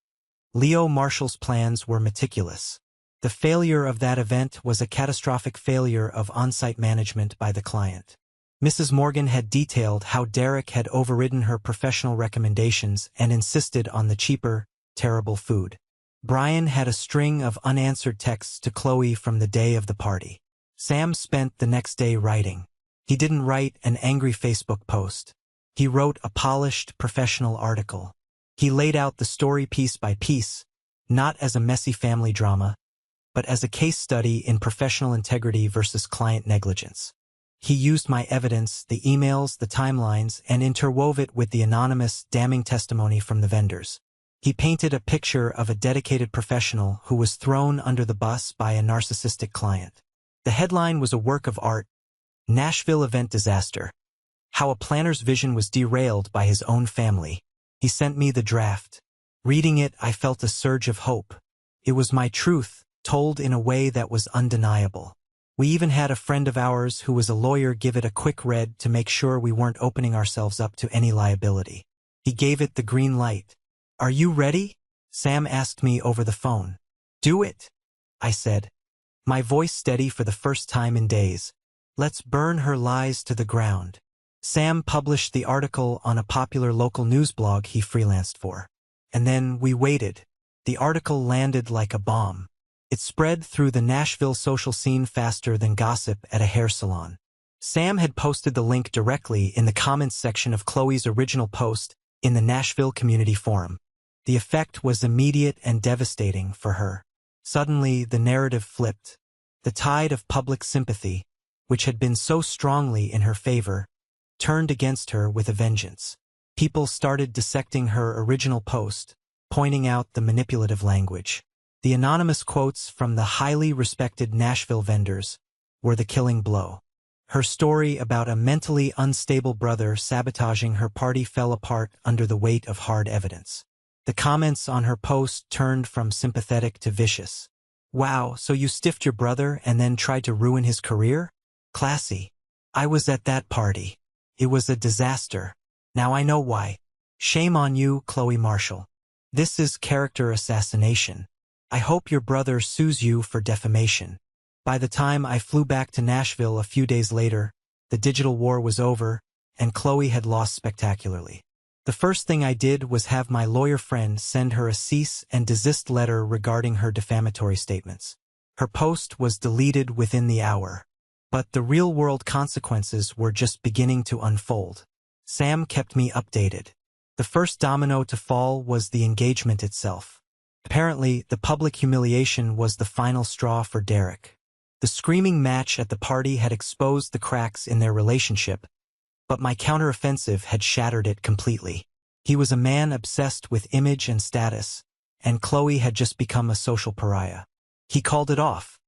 Leo Marshall's plans were meticulous. The failure of that event was a catastrophic failure of on-site management by the client. Mrs. Morgan had detailed how Derek had overridden her professional recommendations and insisted on the cheaper, terrible food. Brian had a string of unanswered texts to Chloe from the day of the party. Sam spent the next day writing. He didn't write an angry Facebook post. He wrote a polished, professional article. He laid out the story piece by piece, not as a messy family drama, but as a case study in professional integrity versus client negligence. He used my evidence, the emails, the timelines, and interwove it with the anonymous, damning testimony from the vendors. He painted a picture of a dedicated professional who was thrown under the bus by a narcissistic client. The headline was a work of art, Nashville Event Disaster. How a planner's vision was derailed by his own family. He sent me the draft. Reading it, I felt a surge of hope. It was my truth, told in a way that was undeniable. We even had a friend of ours who was a lawyer give it a quick read to make sure we weren't opening ourselves up to any liability. He gave it the green light. "Are you ready?" Sam asked me over the phone. "Do it," I said, my voice steady for the first time in days. "Let's burn her lies to the ground." Sam published the article on a popular local news blog he freelanced for. And then we waited. The article landed like a bomb. It spread through the Nashville social scene faster than gossip at a hair salon. Sam had posted the link directly in the comments section of Chloe's original post in the Nashville Community Forum. The effect was immediate and devastating for her. Suddenly, the narrative flipped. The tide of public sympathy, which had been so strongly in her favor, turned against her with a vengeance. People started dissecting her original post, pointing out the manipulative language. The anonymous quotes from the highly respected Nashville vendors were the killing blow. Her story about a mentally unstable brother sabotaging her party fell apart under the weight of hard evidence. The comments on her post turned from sympathetic to vicious. "Wow, so you stiffed your brother and then tried to ruin his career? Classy. I was at that party. It was a disaster. Now I know why. Shame on you, Chloe Marshall. This is character assassination. I hope your brother sues you for defamation." By the time I flew back to Nashville a few days later, the digital war was over, and Chloe had lost spectacularly. The first thing I did was have my lawyer friend send her a cease and desist letter regarding her defamatory statements. Her post was deleted within the hour. But the real-world consequences were just beginning to unfold. Sam kept me updated. The first domino to fall was the engagement itself. Apparently, the public humiliation was the final straw for Derek. The screaming match at the party had exposed the cracks in their relationship, but my counteroffensive had shattered it completely. He was a man obsessed with image and status, and Chloe had just become a social pariah. He called it off,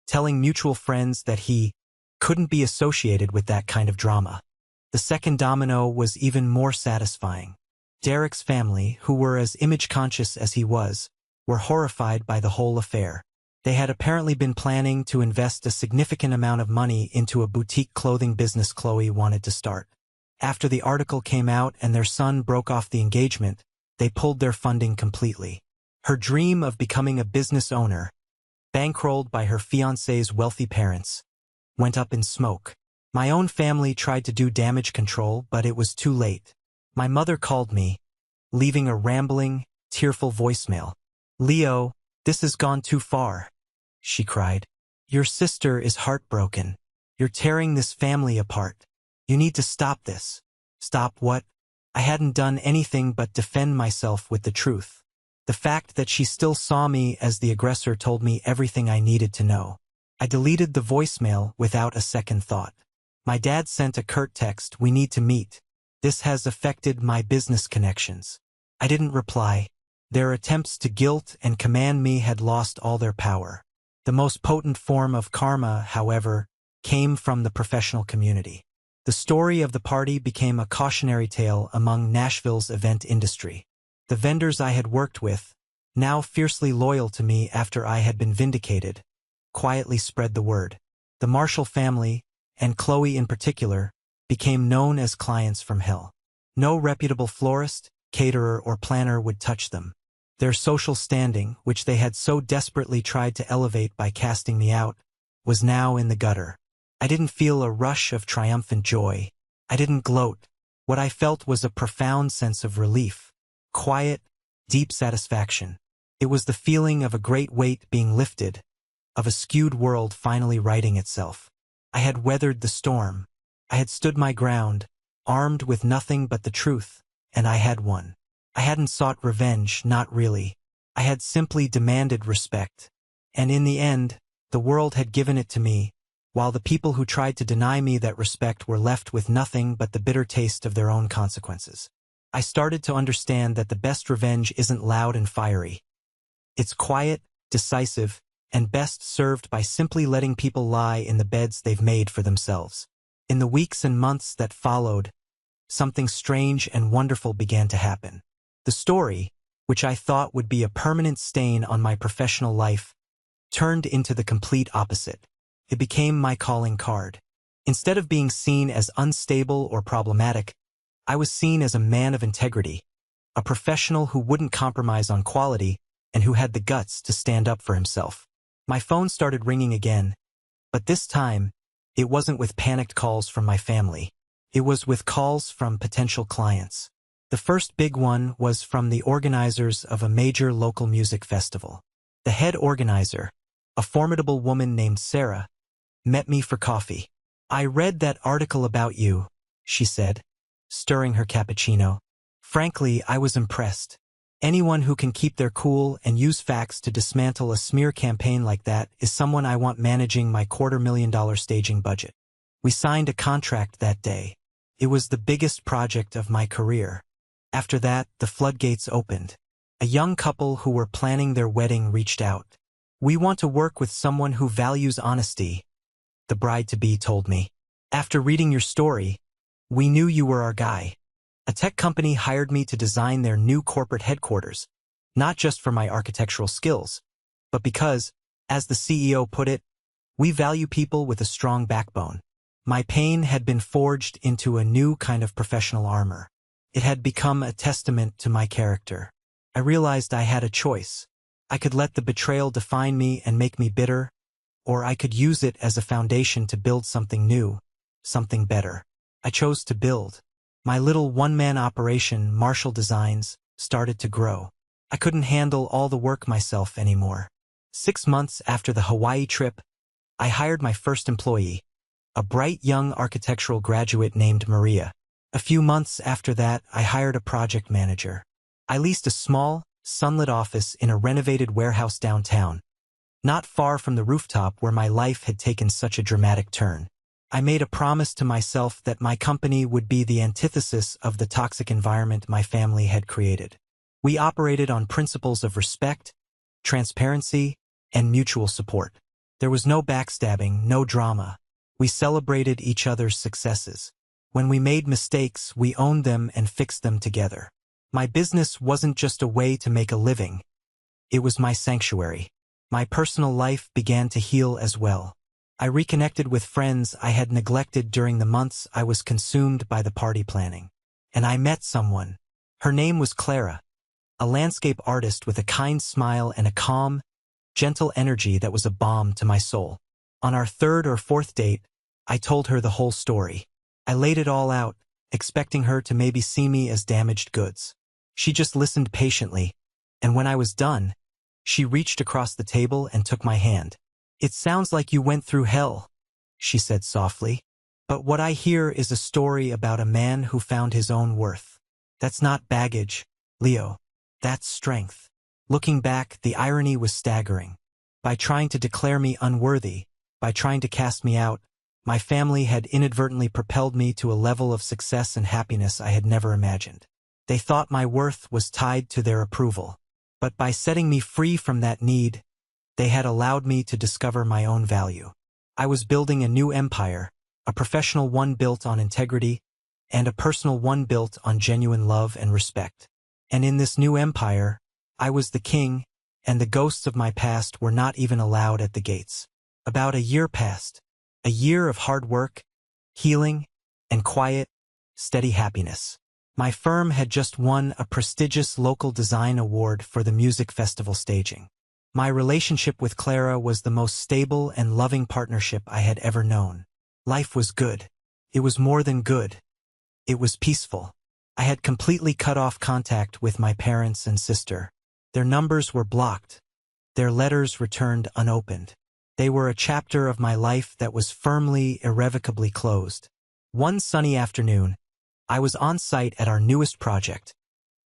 telling mutual friends that he couldn't be associated with that kind of drama. The second domino was even more satisfying. Derek's family, who were as image-conscious as he was, were horrified by the whole affair. They had apparently been planning to invest a significant amount of money into a boutique clothing business Chloe wanted to start. After the article came out and their son broke off the engagement, they pulled their funding completely. Her dream of becoming a business owner, bankrolled by her fiancé's wealthy parents, went up in smoke. My own family tried to do damage control, but it was too late. My mother called me, leaving a rambling, tearful voicemail. "Leo, this has gone too far," she cried. "Your sister is heartbroken. You're tearing this family apart. You need to stop this." Stop what? I hadn't done anything but defend myself with the truth. The fact that she still saw me as the aggressor told me everything I needed to know. I deleted the voicemail without a second thought. My dad sent a curt text, "We need to meet. This has affected my business connections." I didn't reply. Their attempts to guilt and command me had lost all their power. The most potent form of karma, however, came from the professional community. The story of the party became a cautionary tale among Nashville's event industry. The vendors I had worked with, now fiercely loyal to me after I had been vindicated, quietly spread the word. The Marshall family, and Chloe in particular, became known as clients from hell. No reputable florist, caterer, or planner would touch them. Their social standing, which they had so desperately tried to elevate by casting me out, was now in the gutter. I didn't feel a rush of triumphant joy. I didn't gloat. What I felt was a profound sense of relief. Quiet, deep satisfaction. It was the feeling of a great weight being lifted, of a skewed world finally righting itself. I had weathered the storm. I had stood my ground, armed with nothing but the truth, and I had won. I hadn't sought revenge, not really. I had simply demanded respect. And in the end, the world had given it to me, while the people who tried to deny me that respect were left with nothing but the bitter taste of their own consequences. I started to understand that the best revenge isn't loud and fiery. It's quiet, decisive, and best served by simply letting people lie in the beds they've made for themselves. In the weeks and months that followed, something strange and wonderful began to happen. The story, which I thought would be a permanent stain on my professional life, turned into the complete opposite. It became my calling card. Instead of being seen as unstable or problematic, I was seen as a man of integrity, a professional who wouldn't compromise on quality and who had the guts to stand up for himself. My phone started ringing again, but this time, it wasn't with panicked calls from my family. It was with calls from potential clients. The first big one was from the organizers of a major local music festival. The head organizer, a formidable woman named Sarah, met me for coffee. "I read that article about you," she said, stirring her cappuccino. "Frankly, I was impressed. Anyone who can keep their cool and use facts to dismantle a smear campaign like that is someone I want managing my $250,000 staging budget." We signed a contract that day. It was the biggest project of my career. After that, the floodgates opened. A young couple who were planning their wedding reached out. "We want to work with someone who values honesty," the bride-to-be told me. "After reading your story, we knew you were our guy." A tech company hired me to design their new corporate headquarters, not just for my architectural skills, but because, as the CEO put it, we value people with a strong backbone. My pain had been forged into a new kind of professional armor. It had become a testament to my character. I realized I had a choice. I could let the betrayal define me and make me bitter, or I could use it as a foundation to build something new, something better. I chose to build. My little one-man operation, Marshall Designs, started to grow. I couldn't handle all the work myself anymore. 6 months after the Hawaii trip, I hired my first employee, a bright young architectural graduate named Maria. A few months after that, I hired a project manager. I leased a small, sunlit office in a renovated warehouse downtown, not far from the rooftop where my life had taken such a dramatic turn. I made a promise to myself that my company would be the antithesis of the toxic environment my family had created. We operated on principles of respect, transparency, and mutual support. There was no backstabbing, no drama. We celebrated each other's successes. When we made mistakes, we owned them and fixed them together. My business wasn't just a way to make a living. It was my sanctuary. My personal life began to heal as well. I reconnected with friends I had neglected during the months I was consumed by the party planning. And I met someone. Her name was Clara, a landscape artist with a kind smile and a calm, gentle energy that was a balm to my soul. On our third or fourth date, I told her the whole story. I laid it all out, expecting her to maybe see me as damaged goods. She just listened patiently, and when I was done, she reached across the table and took my hand. "It sounds like you went through hell," she said softly. "But what I hear is a story about a man who found his own worth. That's not baggage, Leo. That's strength." Looking back, the irony was staggering. By trying to declare me unworthy, by trying to cast me out, my family had inadvertently propelled me to a level of success and happiness I had never imagined. They thought my worth was tied to their approval. But by setting me free from that need, they had allowed me to discover my own value. I was building a new empire, a professional one built on integrity, and a personal one built on genuine love and respect. And in this new empire, I was the king, and the ghosts of my past were not even allowed at the gates. About a year passed, a year of hard work, healing, and quiet, steady happiness. My firm had just won a prestigious local design award for the music festival staging. My relationship with Clara was the most stable and loving partnership I had ever known. Life was good. It was more than good. It was peaceful. I had completely cut off contact with my parents and sister. Their numbers were blocked. Their letters returned unopened. They were a chapter of my life that was firmly, irrevocably closed. One sunny afternoon, I was on site at our newest project,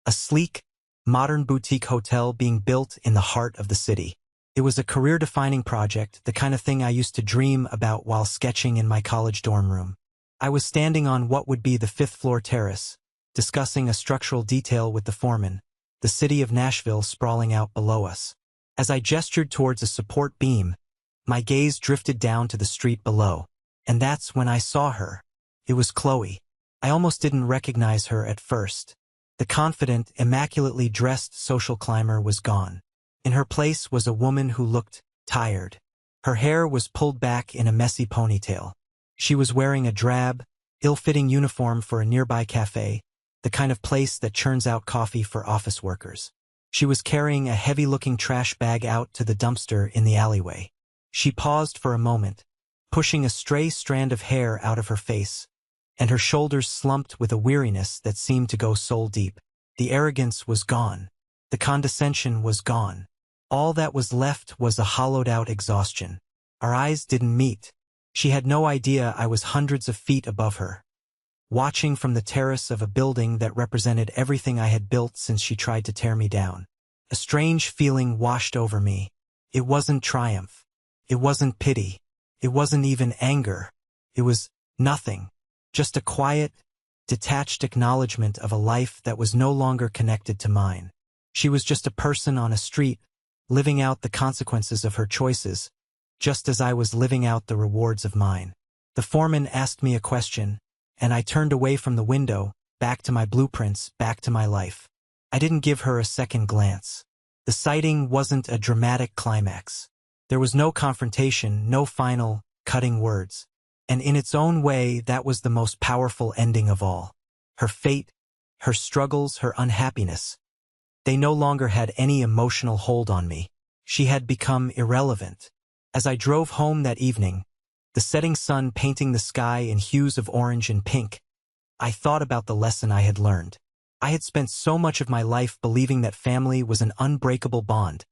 a sleek, modern boutique hotel being built in the heart of the city. It was a career-defining project, the kind of thing I used to dream about while sketching in my college dorm room. I was standing on what would be the fifth-floor terrace, discussing a structural detail with the foreman, the city of Nashville sprawling out below us. As I gestured towards a support beam, my gaze drifted down to the street below, and that's when I saw her. It was Chloe. I almost didn't recognize her at first. The confident, immaculately dressed social climber was gone. In her place was a woman who looked tired. Her hair was pulled back in a messy ponytail. She was wearing a drab, ill-fitting uniform for a nearby cafe, the kind of place that churns out coffee for office workers. She was carrying a heavy-looking trash bag out to the dumpster in the alleyway. She paused for a moment, pushing a stray strand of hair out of her face, and her shoulders slumped with a weariness that seemed to go soul-deep. The arrogance was gone. The condescension was gone. All that was left was a hollowed-out exhaustion. Our eyes didn't meet. She had no idea I was hundreds of feet above her, watching from the terrace of a building that represented everything I had built since she tried to tear me down. A strange feeling washed over me. It wasn't triumph. It wasn't pity. It wasn't even anger. It was nothing. Just a quiet, detached acknowledgement of a life that was no longer connected to mine. She was just a person on a street, living out the consequences of her choices, just as I was living out the rewards of mine. The foreman asked me a question, and I turned away from the window, back to my blueprints, back to my life. I didn't give her a second glance. The sighting wasn't a dramatic climax. There was no confrontation, no final, cutting words. And in its own way, that was the most powerful ending of all. Her fate, her struggles, her unhappiness. They no longer had any emotional hold on me. She had become irrelevant. As I drove home that evening, the setting sun painting the sky in hues of orange and pink, I thought about the lesson I had learned. I had spent so much of my life believing that family was an unbreakable bond,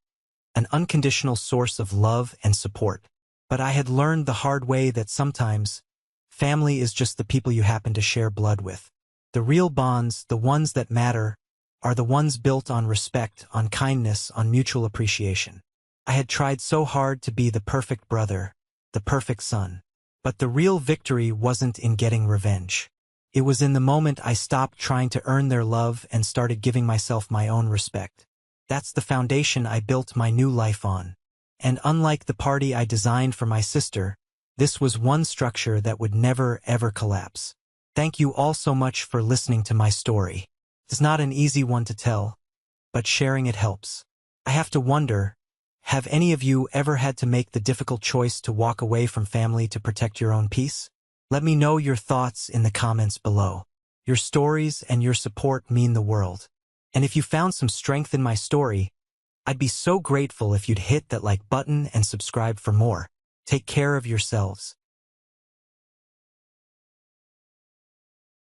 an unconditional source of love and support. But I had learned the hard way that sometimes, family is just the people you happen to share blood with. The real bonds, the ones that matter, are the ones built on respect, on kindness, on mutual appreciation. I had tried so hard to be the perfect brother, the perfect son. But the real victory wasn't in getting revenge. It was in the moment I stopped trying to earn their love and started giving myself my own respect. That's the foundation I built my new life on. And unlike the party I designed for my sister, this was one structure that would never, ever collapse. Thank you all so much for listening to my story. It's not an easy one to tell, but sharing it helps. I have to wonder, have any of you ever had to make the difficult choice to walk away from family to protect your own peace? Let me know your thoughts in the comments below. Your stories and your support mean the world. And if you found some strength in my story, I'd be so grateful if you'd hit that like button and subscribe for more. Take care of yourselves.